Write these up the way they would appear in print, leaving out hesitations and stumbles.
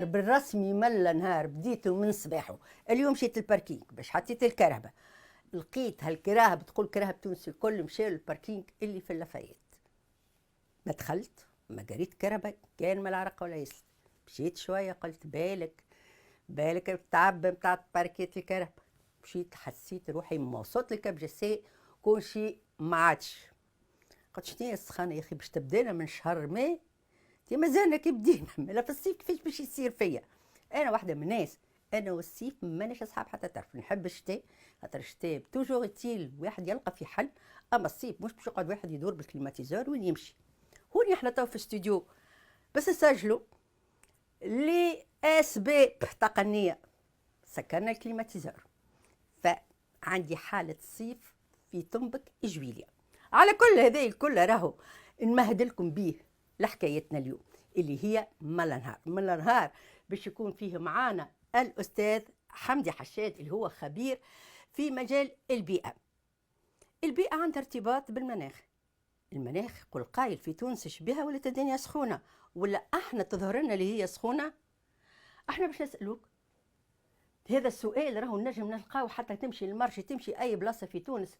بالرسمي ملا نهار بديته من صباحه. اليوم مشيت الباركينج باش حطيت الكرهبه، لقيت هالكراهب تقول كراهب تونسي الكل مشاو للباركينج اللي في اللافايت. ما دخلت ما قريت كرهبه كان ما العرق ولا يسلم. مشيت شويه قلت بالك التعب بتاع باركيت الكرهبه. مشيت حسيت روحي ما وصلت الكبجساء كل شيء ما عادش. قلت شنو هي السخانه يا اخي باش تبدانا من شهر ماي؟ تي مازالنا كي بدينا ملا في الصيف كيفاش باش يصير فيا؟ انا واحده من الناس، انا والصيف ماناش اصحاب حتى طرف. نحب الشتاء خاطر الشتاء توجور يتيل واحد يلقى في حل. اما الصيف مش باش يقعد واحد يدور بالكليماتيزور وين يمشي. هوني احنا تو في استوديو بس نسجلوا لاسباب تقنيه سكرنا الكليماتيزور، فعندي حاله صيف في طنبك اجويليا. على كل هذا الكل راهو نمهد لكم به لحكايتنا اليوم اللي هي ملا نهار. ملا نهار باش يكون فيه معانا الاستاذ حمدي حشاد اللي هو خبير في مجال البيئه. البيئه عندها ارتباط بالمناخ. المناخ قل قايل في تونس شبيها ولا الدنيا سخونه ولا احنا تظهر لنا اللي هي سخونه؟ احنا باش نسالوك هذا السؤال. راهو نجم نلقاو حتى تمشي للمرشي تمشي اي بلاصه في تونس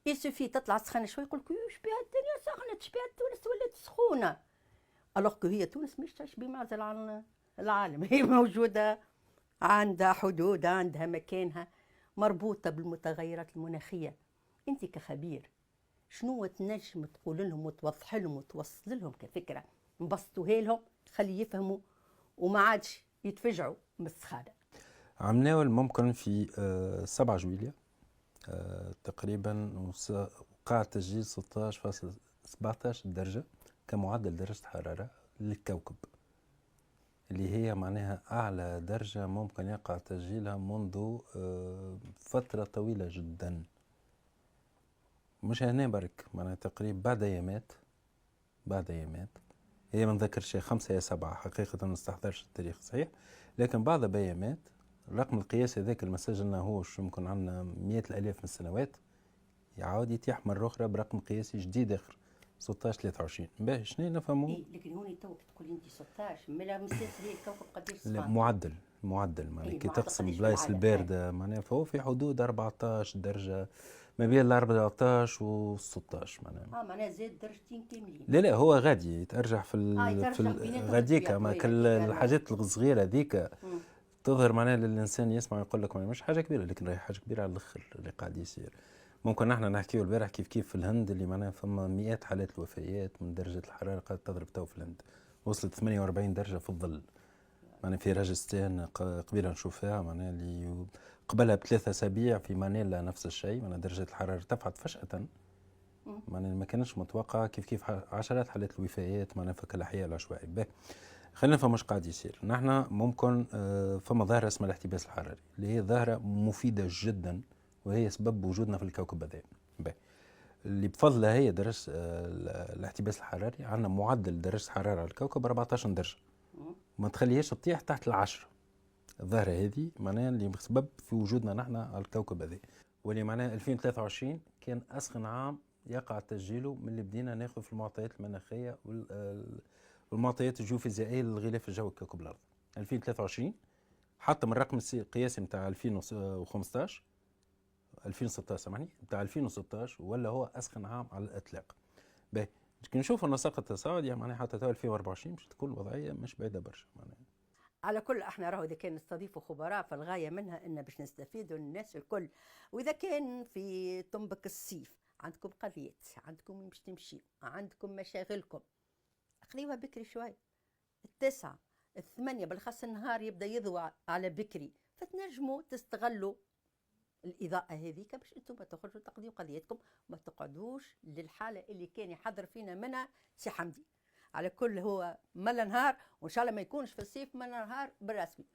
يسوفي تطلع سخانه شوي يقول لك شبيها الدنيا سخنت شبيها تونس ولات سخونه. الوغ كو هي تونس مش تشبي معزل عن العالم، هي موجوده عندها حدودها عندها مكانها مربوطه بالمتغيرات المناخيه. انت كخبير شنو تنجم تقول لهم وتوضح لهم وتوصل لهم كفكره نبسطوها لهم خلي يفهموا وما عادش يتفجعوا من السخانه؟ عملناه ممكن في 7 جويلية تقريبا وقع تسجيل 16.17 درجة كمعدل درجة حرارة للكوكب، اللي هي معناها أعلى درجة ممكن يقع تسجيلها منذ فترة طويلة جدا. مش هنا برك معناها تقريبا بعد أيامات هي ما نذكرش 5 يا 7 حقيقة ما نستحضرش التاريخ صحيح، لكن بعد بيامات الرقم القياسي ذاك اللي ما سجلناهوش يمكن عندنا 100,000 من السنوات يعاود يتيح مرة أخرى برقم قياسي جديد آخر 16-23. باهي شنو نفهموا؟ إيه لكن هوني توك تقول انت 16 ملا مسلسل الكوكب قداش لا سخان؟ معدل معناها إيه كي تقسم قداش بلايص بالعالم؟ الباردة معناها فهو في حدود 14 درجة ما بين ال 14 و 16 معناها. معناها زاد درجتين كاملين. لا هو غادي يتأرجح في يترجح بيناتهم غاديك بطبيعة ما هي كل هذيك الحاجات الصغيرة هذيك تظهر معناها للإنسان يسمع يقول لك مش حاجة كبيرة، لكن راهي حاجة كبيرة على الآخر اللي قاعد يصير. ممكن نحن نحكيو البارح كيف في الهند اللي معناها فما مئات حالات الوفيات من درجة الحرارة قاعدة تضرب تو في الهند، وصلت 48 درجة في الظل. معناها في راجستان قبيله نشوفها معناها اللي قبلها ب3 أسابيع في مانيلا نفس الشيء، معناها درجة الحرارة ارتفعت فجأة معناها ما كانش متوقع. كيف عشرات حالات الوفيات معناها في الأحياء العشوائي. خلينا نفهم مش قاعد يصير. نحن ممكن فما ظاهرة اسمها الاحتباس الحراري اللي هي ظاهرة مفيدة جدا وهي سبب وجودنا في الكوكب هذا. اللي بفضلها هي درجة الاحتباس الحراري عندنا معدل درجة حرارة على الكوكب 14 درجة ما تخليهاش تطيح تحت 10. الظاهرة هذه معناها اللي بسبب في وجودنا نحن على الكوكب هذا، واللي معناها 2023 كان أسخن عام يقع تسجيله من اللي بدينا ناخذ في المعطيات المناخية والمعطيات الجيوفيزيائية للغلاف الجوي كوكب الأرض. 2023 حتى من الرقم القياسي نتاع 2015 2016 سامحني نتاع 2016 ولا هو أسخن عام على الإطلاق. باهي كي نشوف نسق التصاعد يعني معناها حتى 2024 باش تكون الوضعية مش بعيدة برشا معناها. على كل احنا راهو اذا كان نستضيفوا خبراء فالغايه منها ان باش نستفيدوا الناس الكل. واذا كان في طنبك الصيف عندكم قضيات عندكم باش تمشي عندكم مشاغلكم خليوها بكري شوي. 9 8 بالخاص النهار يبدا يضوى على بكري فتنجموا تستغلوا الاضاءه هذيك باش انتم تخرجوا تقضيوا قضيتكم ما تقعدوش للحاله اللي كان يحضر فينا منها سي حمدي. على كل هو ملا نهار وان شاء الله ما يكونش في الصيف ملا نهار بالرسمي.